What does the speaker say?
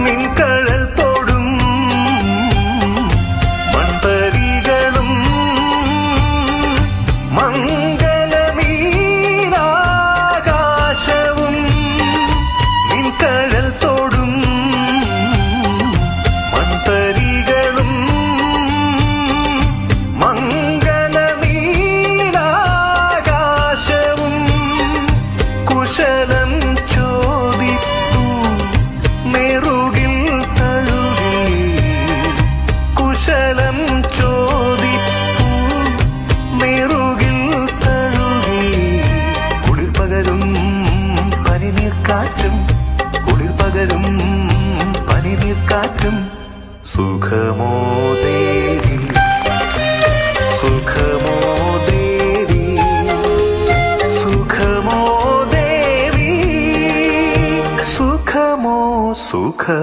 നിൻകഴൽ തോടും മൺതരികളും മംഗളനീരാകാശവും നിൻകഴൽ തോടും മൺതരികളും മംഗളനീരാകാശവും കുശലം ചോദിപ്പൂ നെറുകിൽ തഴുകി കുശലം ചോദിപ്പൂ നെറുകിൽ തഴുകി കുളിർ പകരും പനിനീർക്കാറ്റും കുളിർ പകരും പനിനീർക്കാറ്റും സുഖമോദേ